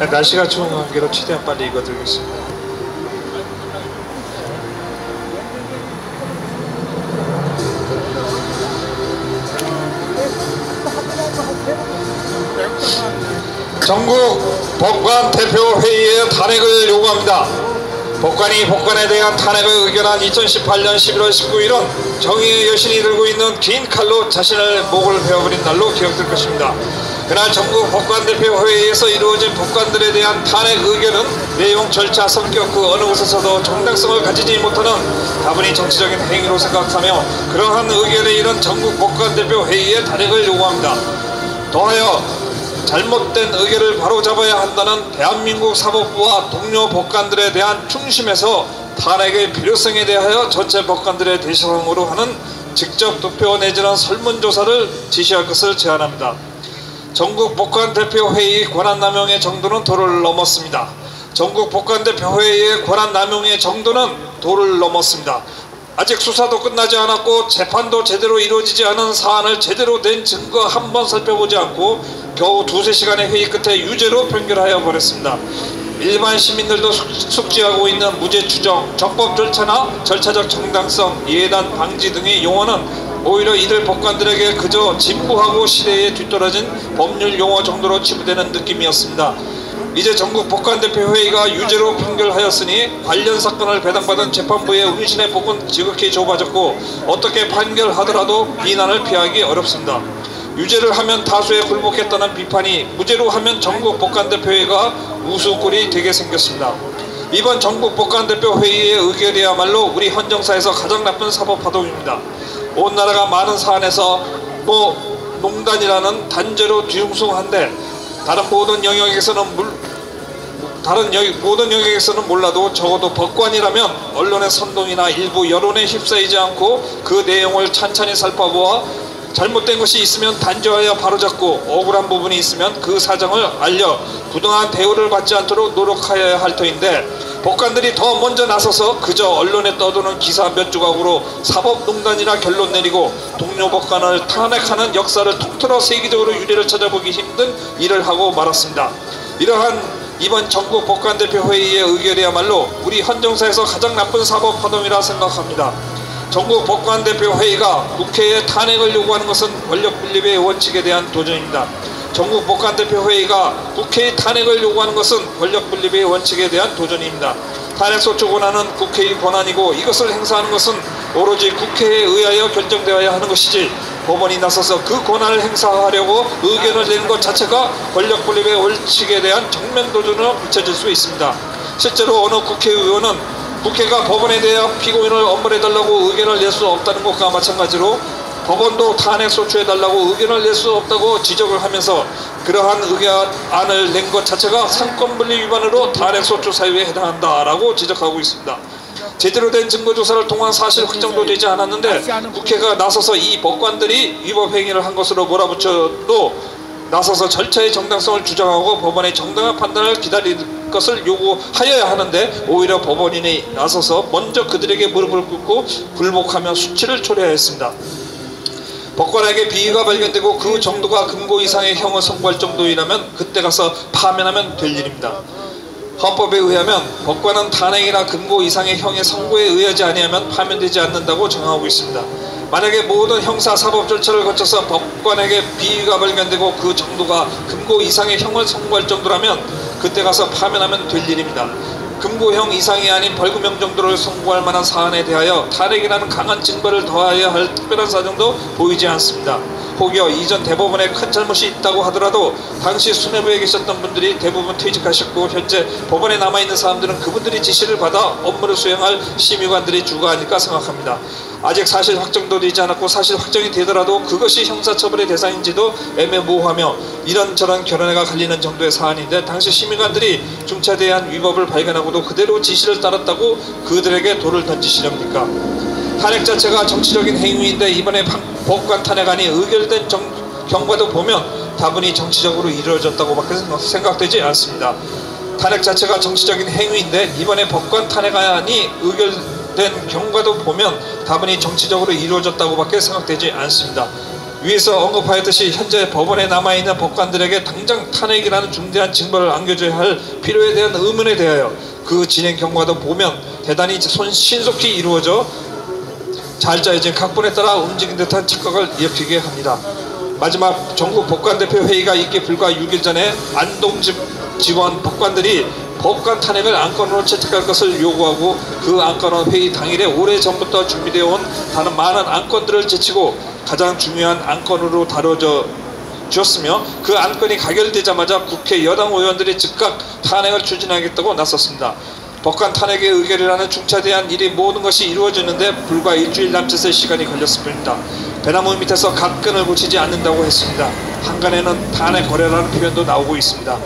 날씨가 추운 관계로 최대한 빨리 읽어드리겠습니다. 전국 법관 대표회의의 탄핵을 요구합니다. 법관이 법관에 대한 탄핵을 의결한 2018년 11월 19일은 정의의 여신이 들고 있는 긴 칼로 자신의 목을 베어버린 날로 기억될 것입니다. 그날 전국 법관대표회의에서 이루어진 법관들에 대한 탄핵 의결은 내용, 절차, 성격 그 어느 곳에서도 정당성을 가지지 못하는 다분히 정치적인 행위로 생각하며 그러한 의결에 이른 전국 법관대표회의의 탄핵을 요구합니다. 더하여 잘못된 의결을 바로잡아야 한다는 대한민국 사법부와 동료 법관들에 대한 중심에서 탄핵의 필요성에 대하여 전체 법관들의 대상으로 하는 직접 투표 내지는 설문조사를 지시할 것을 제안합니다. 전국 법관대표회의 권한남용의 정도는 도를 넘었습니다. 전국 법관대표회의의 권한남용의 정도는 도를 넘었습니다. 아직 수사도 끝나지 않았고 재판도 제대로 이루어지지 않은 사안을 제대로 된 증거 한 번 살펴보지 않고 겨우 2~3시간의 회의 끝에 유죄로 판결하여 버렸습니다. 일반 시민들도 숙지하고 있는 무죄 추정, 적법 절차나 절차적 정당성, 예단 방지 등의 용어는 오히려 이들 법관들에게 그저 진부하고 시대에 뒤떨어진 법률 용어 정도로 치부되는 느낌이었습니다. 이제 전국 법관대표회의가 유죄로 판결하였으니 관련 사건을 배당받은 재판부의 운신의 폭은 지극히 좁아졌고 어떻게 판결하더라도 비난을 피하기 어렵습니다. 유죄를 하면 다수에 굴복했다는 비판이 무죄로 하면 전국 법관대표회의가 우스꼴이 되게 생겼습니다. 이번 전국 법관대표회의의 의결이야말로 우리 헌정사에서 가장 나쁜 사법파동입니다. 온 나라가 많은 사안에서 농단이라는 단죄로 뒤숭숭한데 다른 모든 영역에서는 몰라도 적어도 법관이라면 언론의 선동이나 일부 여론에 휩싸이지 않고 그 내용을 찬찬히 살펴보아 잘못된 것이 있으면 단죄하여 바로잡고 억울한 부분이 있으면 그 사정을 알려 부당한 대우를 받지 않도록 노력하여야 할 터인데 법관들이 더 먼저 나서서 그저 언론에 떠도는 기사 몇 조각으로 사법농단이라 결론 내리고 동료 법관을 탄핵하는 역사를 통틀어 세계적으로 유례를 찾아보기 힘든 일을 하고 말았습니다. 이러한 이번 전국 법관대표회의의 의결이야말로 우리 헌정사에서 가장 나쁜 사법파동이라 생각합니다. 전국 법관대표회의가 국회에 탄핵을 요구하는 것은 권력분립의 원칙에 대한 도전입니다. 전국 법관대표회의가 국회의 탄핵을 요구하는 것은 권력분립의 원칙에 대한 도전입니다. 탄핵소추 권한은 국회의 권한이고 이것을 행사하는 것은 오로지 국회에 의하여 결정되어야 하는 것이지 법원이 나서서 그 권한을 행사하려고 의견을 내는 것 자체가 권력분립의 원칙에 대한 정면 도전으로 비춰질 수 있습니다. 실제로 어느 국회의원은 국회가 법원에 대해 피고인을 엄벌해달라고 의견을 낼 수 없다는 것과 마찬가지로 법원도 탄핵소추해달라고 의견을 낼 수 없다고 지적을 하면서 그러한 의견안을 낸 것 자체가 상권분리 위반으로 탄핵소추 사유에 해당한다라고 지적하고 있습니다. 제대로 된 증거조사를 통한 사실 확정도 되지 않았는데 국회가 나서서 이 법관들이 위법행위를 한 것으로 몰아붙여도 나서서 절차의 정당성을 주장하고 법원의 정당한 판단을 기다릴 것을 요구하여야 하는데 오히려 법원인이 나서서 먼저 그들에게 무릎을 꿇고 굴복하며 수치를 초래하였습니다. 법관에게 비위가 발견되고 그 정도가 금고 이상의 형을 선고할 정도이라면 그때 가서 파면하면 될 일입니다. 헌법에 의하면 법관은 탄핵이나 금고 이상의 형의 선고에 의하지 아니하면 파면되지 않는다고 정하고 있습니다. 만약에 모든 형사 사법 절차를 거쳐서 법관에게 비위가 발견되고 그 정도가 금고 이상의 형을 선고할 정도라면 그때 가서 파면하면 될 일입니다. 금고형 이상이 아닌 벌금형 정도를 선고할 만한 사안에 대하여 탄핵이라는 강한 증거를 더하여야 할 특별한 사정도 보이지 않습니다. 혹여 이전 대법원에 큰 잘못이 있다고 하더라도 당시 수뇌부에 계셨던 분들이 대부분 퇴직하셨고 현재 법원에 남아있는 사람들은 그분들이 지시를 받아 업무를 수행할 심의관들이 주가 아닐까 생각합니다. 아직 사실 확정도 되지 않았고 사실 확정이 되더라도 그것이 형사처벌의 대상인지도 애매모호하며 이런저런 결론가 갈리는 정도의 사안인데 당시 심의관들이 중차대한 위법을 발견하고도 그대로 지시를 따랐다고 그들에게 돌을 던지시렵니까? 탄핵 자체가 정치적인 행위인데 이번에 법관 탄핵안이 의결된 경과도 보면 다분히 정치적으로 이루어졌다고밖에 생각되지 않습니다. 탄핵 자체가 정치적인 행위인데 이번에 법관 탄핵안이 의결된 경과도 보면 다분히 정치적으로 이루어졌다고밖에 생각되지 않습니다. 위에서 언급하였듯이 현재 법원에 남아있는 법관들에게 당장 탄핵이라는 중대한 징벌을 안겨줘야 할 필요에 대한 의문에 대하여 그 진행 경과도 보면 대단히 신속히 이루어져 잘 짜여진 각본에 따라 움직인 듯한 착각을 일으키게 합니다. 마지막 전국 법관대표 회의가 있기 불과 6일 전에 안동집 지원 법관들이 법관 탄핵을 안건으로 채택할 것을 요구하고 그 안건은 회의 당일에 오래전부터 준비되어 온 다른 많은 안건들을 제치고 가장 중요한 안건으로 다뤄져 주었으며 그 안건이 가결되자마자 국회 여당 의원들이 즉각 탄핵을 추진하겠다고 나섰습니다. 법관 탄핵의 의결이라는 중차대한 일이 모든 것이 이루어지는데 불과 일주일 남짓의 시간이 걸렸을 뿐입니다. 배나무 밑에서 갓끈을 고치지 않는다고 했습니다. 한간에는 탄핵 거래라는 표현도 나오고 있습니다.